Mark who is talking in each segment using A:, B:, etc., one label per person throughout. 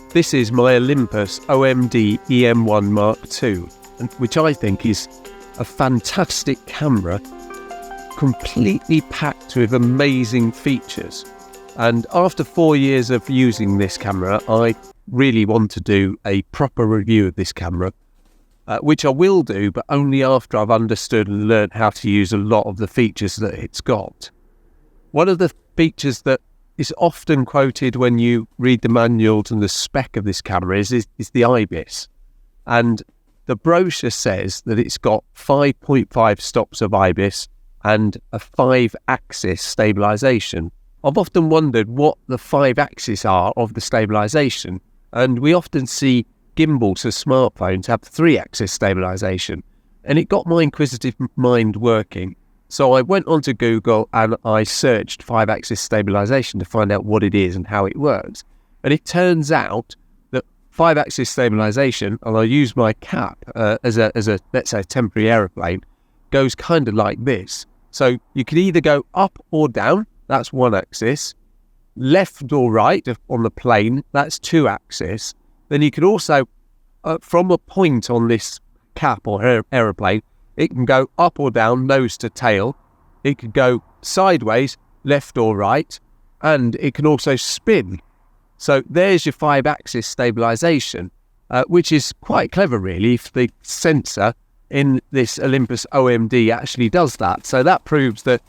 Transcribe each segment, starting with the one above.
A: This is my Olympus OMD EM1 Mark II, which I think is a fantastic camera, completely packed with amazing features. And after 4 years of using this camera, I really want to do a proper review of this camera, which I will do, but only after I've understood and learned how to use a lot of the features that it's got. One of the features that is often quoted when you read the manuals and the spec of this camera is the Ibis. And the brochure says that it's got 5.5 stops of Ibis and a 5-axis stabilization. I've often wondered what the 5 axes are of the stabilization, and we often see gimbals of smartphones have 3-axis stabilization, and it got my inquisitive mind working. So I went onto Google and I searched 5-axis stabilization to find out what it is and how it works. And it turns out that 5-axis stabilization, and I use my cap as a let's say temporary aeroplane, goes kind of like this. So you can either go up or down, that's 1 axis, left or right on the plane, that's 2 axis. Then you can also, from a point on this cap or aeroplane, it can go up or down, nose to tail. It can go sideways, left or right, and it can also spin. So there's your 5-axis stabilization, which is quite clever really if the sensor in this Olympus OMD actually does that. So that proves that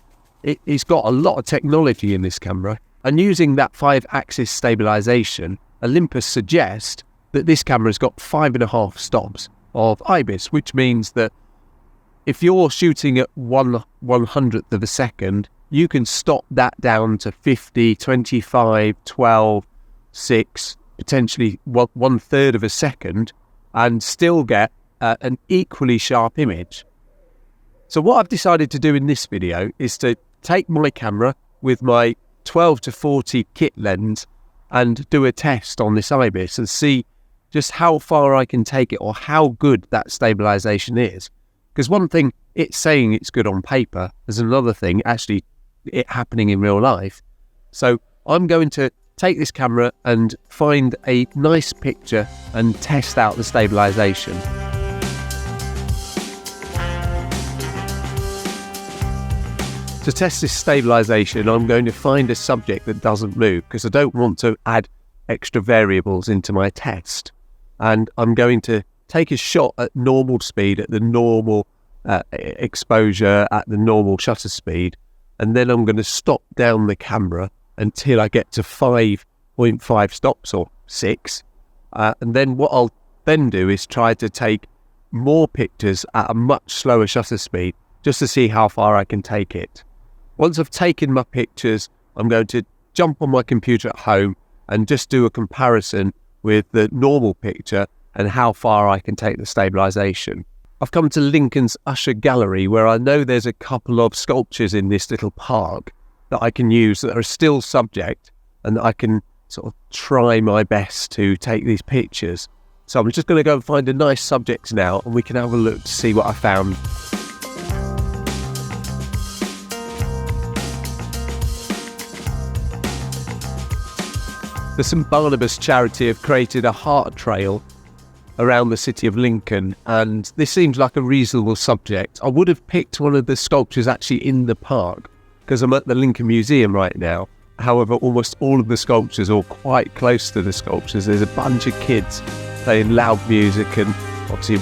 A: it's got a lot of technology in this camera. And using that 5-axis stabilization, Olympus suggests that this camera's got 5.5 stops of Ibis, which means that if you're shooting at 1/100th of a second, you can stop that down to 50, 25, 12, 6, potentially 1/3 of a second, and still get an equally sharp image. So what I've decided to do in this video is to take my camera with my 12 to 40 kit lens and do a test on this Ibis and see just how far I can take it or how good that stabilization is. Because one thing, it's saying it's good on paper, there's another thing, actually it happening in real life. So I'm going to take this camera and find a nice picture and test out the stabilization. To test this stabilization, I'm going to find a subject that doesn't move because I don't want to add extra variables into my test. And I'm going to take a shot at normal speed, at the normal exposure, at the normal shutter speed, and then I'm going to stop down the camera until I get to 5.5 stops or 6. And then what I'll then do is try to take more pictures at a much slower shutter speed just to see how far I can take it. Once I've taken my pictures, I'm going to jump on my computer at home and just do a comparison with the normal picture and how far I can take the stabilization. I've come to Lincoln's Usher Gallery, where I know there's a couple of sculptures in this little park that I can use that are still subject and that I can sort of try my best to take these pictures. So I'm just going to go and find a nice subject now and we can have a look to see what I found. The St. Barnabas charity have created a heart trail around the city of Lincoln, and this seems like a reasonable subject. I would have picked one of the sculptures actually in the park because I'm at the Lincoln Museum right now. However, almost all of the sculptures are quite close to the sculptures. There's a bunch of kids playing loud music and obviously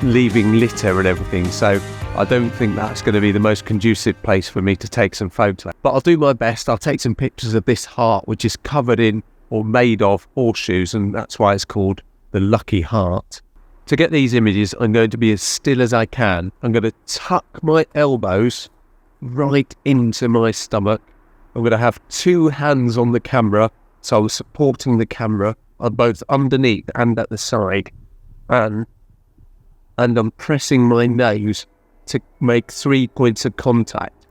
A: leaving litter and everything, so I don't think that's going to be the most conducive place for me to take some photos. But I'll do my best. I'll take some pictures of this heart, which is covered in or made of horseshoes, and that's why it's called the Lucky Heart. To get these images, I'm going to be as still as I can. I'm going to tuck my elbows right into my stomach. I'm going to have 2 hands on the camera, so I'm supporting the camera on both underneath and at the side, and I'm pressing my nose to make 3 points of contact.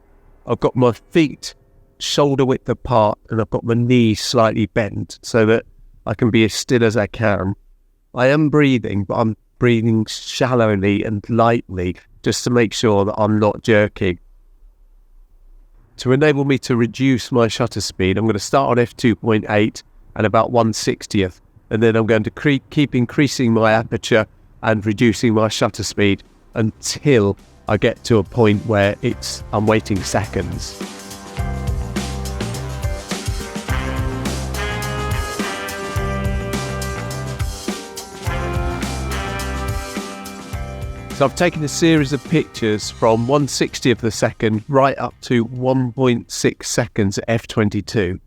A: I've got my feet shoulder width apart and I've got my knees slightly bent so that I can be as still as I can. I am breathing, but I'm breathing shallowly and lightly just to make sure that I'm not jerking. To enable me to reduce my shutter speed, I'm going to start on f2.8 and about 1/60th, and then I'm going to keep increasing my aperture and reducing my shutter speed until I get to a point where I'm waiting seconds. So I've taken a series of pictures from 1/60th of a second right up to 1.6 seconds at f/22.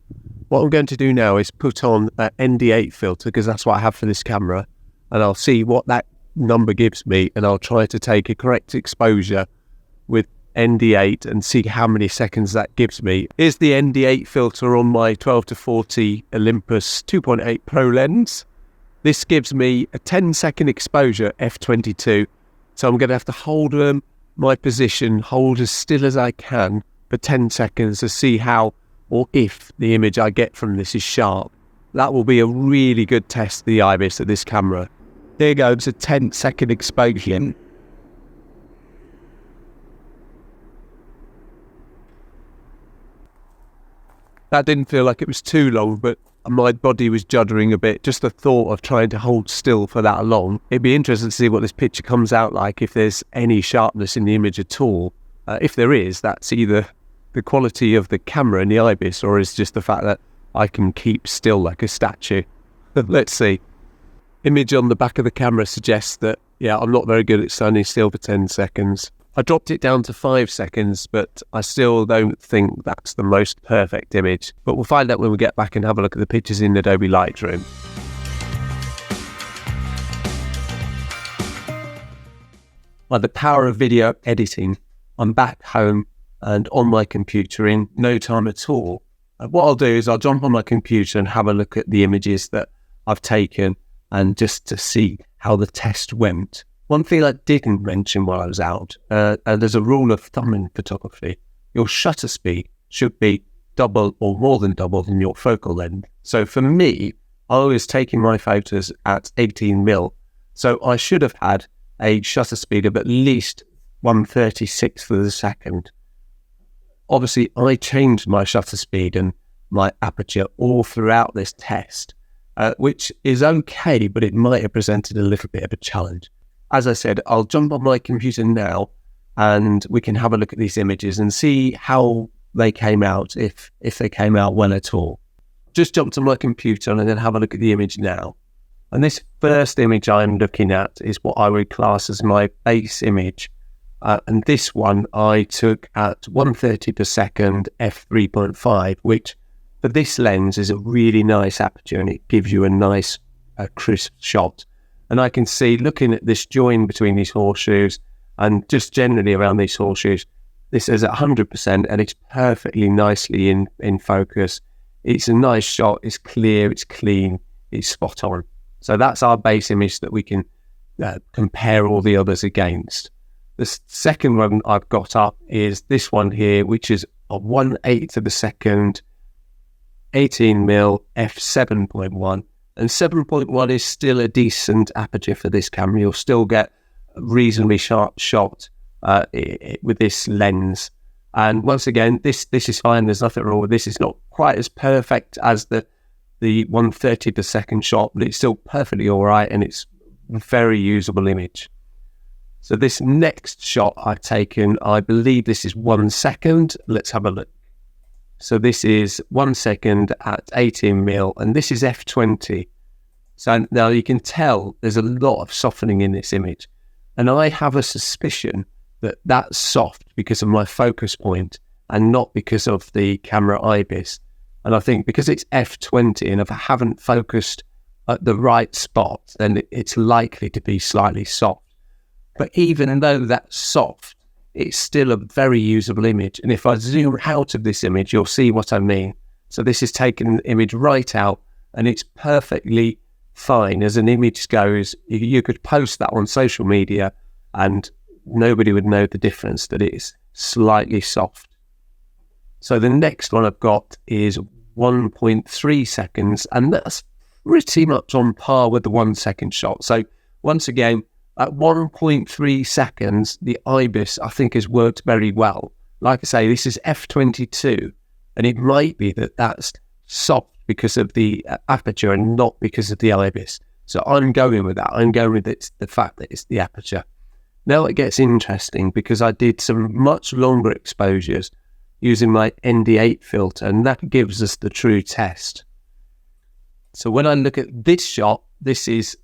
A: What I'm going to do now is put on an ND8 filter, because that's what I have for this camera, and I'll see what that number gives me, and I'll try to take a correct exposure with ND8 and see how many seconds that gives me. Here's the ND8 filter on my 12-40 Olympus 2.8 Pro lens. This gives me a 10-second exposure f/22. So I'm going to have to hold my position, hold as still as I can for 10 seconds to see how or if the image I get from this is sharp. That will be a really good test of the Ibis of this camera. Here goes a 10-second exposure. That didn't feel like it was too long, but my body was juddering a bit. Just the thought of trying to hold still for that long. It'd be interesting to see what this picture comes out like, if there's any sharpness in the image at all. If there is, that's either the quality of the camera in the Ibis, or is just the fact that I can keep still like a statue. Let's see. Image on the back of the camera suggests that, yeah, I'm not very good at standing still for 10 seconds. I dropped it down to 5 seconds, but I still don't think that's the most perfect image. But we'll find out when we get back and have a look at the pictures in Adobe Lightroom. By the power of video editing, I'm back home and on my computer in no time at all. What I'll do is I'll jump on my computer and have a look at the images that I've taken, and just to see how the test went. One thing I didn't mention while I was out, and there's a rule of thumb in photography, your shutter speed should be double or more than double than your focal length. So for me, I was taking my photos at 18mm, so I should have had a shutter speed of at least 1/36th of a second. Obviously, I changed my shutter speed and my aperture all throughout this test, which is okay, but it might have presented a little bit of a challenge. As I said, I'll jump on my computer now and we can have a look at these images and see how they came out, if they came out well at all. Just jumped on my computer and then have a look at the image now. And this first image I'm looking at is what I would class as my base image. And this one I took at 1/30 per second f3.5, which for this lens is a really nice aperture, and it gives you a nice crisp shot. And I can see, looking at this join between these horseshoes and just generally around these horseshoes, this is at 100% and it's perfectly nicely in focus. It's a nice shot, it's clear, it's clean, it's spot on. So that's our base image that we can compare all the others against. The second one I've got up is this one here, which is a 1/8 of a second, 18mm f7.1. And 7.1 is still a decent aperture for this camera. You'll still get a reasonably sharp shot with this lens. And once again, this is fine. There's nothing wrong with this. It's not quite as perfect as the 1/30 per second shot, but it's still perfectly all right, and it's a very usable image. So this next shot I've taken, I believe this is 1 second. Let's have a look. So this is 1 second at 18mm, and this is f20. So now you can tell there's a lot of softening in this image. And I have a suspicion that that's soft because of my focus point and not because of the camera Ibis. And I think because it's f20 and if I haven't focused at the right spot, then it's likely to be slightly soft. But even though that's soft, it's still a very usable image. And if I zoom out of this image, you'll see what I mean. So this is taking the image right out and it's perfectly fine as an image goes. You could post that on social media and nobody would know the difference, that it's slightly soft. So the next one I've got is 1.3 seconds, and that's pretty much on par with the 1 second shot. So once again, at 1.3 seconds, the Ibis, I think, has worked very well. Like I say, this is f22, and it might be that that's soft because of the aperture and not because of the Ibis. So I'm going with that. I'm going with the fact that it's the aperture. Now it gets interesting because I did some much longer exposures using my ND8 filter, and that gives us the true test. So when I look at this shot, this is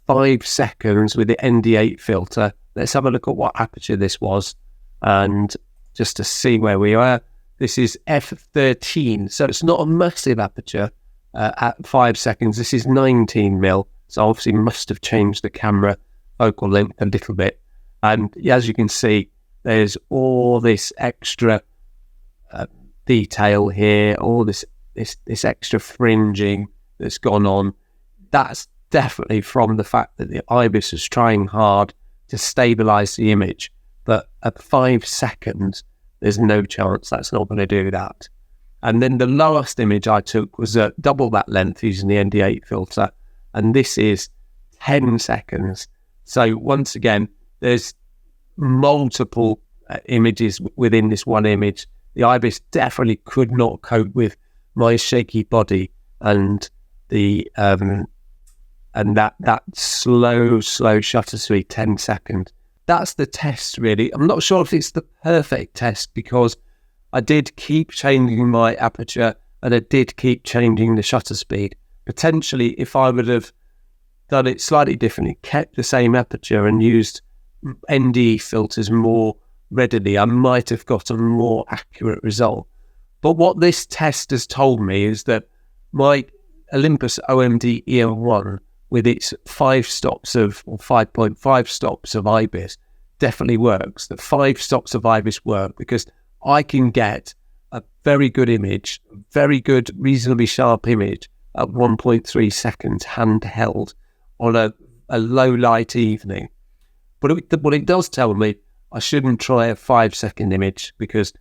A: 5 seconds with the ND8 filter. Let's have a look at what aperture this was, and just to see where we are. This is f13, so it's not a massive aperture at 5 seconds. This is 19mm, so obviously must have changed the camera focal length a little bit. And as you can see, there's all this extra detail here, all this extra fringing that's gone on. That's definitely from the fact that the Ibis is trying hard to stabilize the image, but at 5 seconds, there's no chance that's not going to do that. And then the lowest image I took was double that length using the ND8 filter, and this is 10 seconds. So once again, there's multiple images within this one image. The Ibis definitely could not cope with my shaky body and the that slow shutter speed, 10 seconds. That's the test, really. I'm not sure if it's the perfect test because I did keep changing my aperture and I did keep changing the shutter speed. Potentially, if I would have done it slightly differently, kept the same aperture and used ND filters more readily, I might have got a more accurate result. But what this test has told me is that my Olympus OMD EM1 with its 5 stops of, or 5.5 stops of Ibis definitely works. The 5 stops of Ibis work because I can get a very good image, very good, reasonably sharp image at 1.3 seconds handheld on a low light evening. But what it does tell me, I shouldn't try a 5-second image because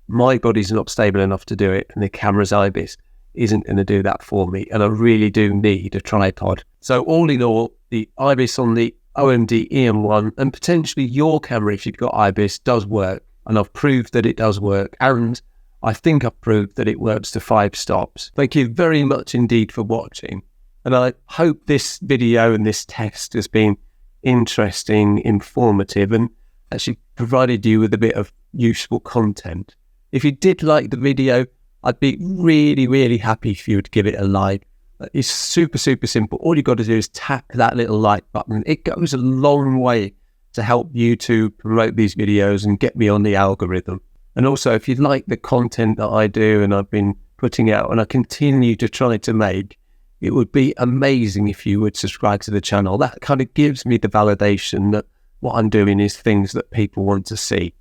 A: my body's not stable enough to do it and the camera's Ibis isn't going to do that for me, and I really do need a tripod. So all in all, the Ibis on the OMD EM1 and potentially your camera if you've got Ibis does work, and I've proved that it does work, and I think I've proved that it works to 5 stops. Thank you very much indeed for watching, and I hope this video and this test has been interesting, informative, and actually provided you with a bit of useful content. If you did like the video, I'd be really happy if you would give it a like. It's super simple. All you've got to do is tap that little like button. It goes a long way to help YouTube promote these videos and get me on the algorithm. And also, if you like the content that I do and I've been putting out and I continue to try to make, it would be amazing if you would subscribe to the channel. That kind of gives me the validation that what I'm doing is things that people want to see.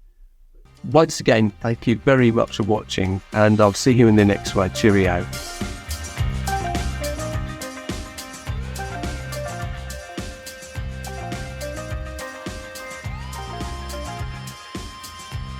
A: Once again, thank you very much for watching, and I'll see you in the next one. Cheerio.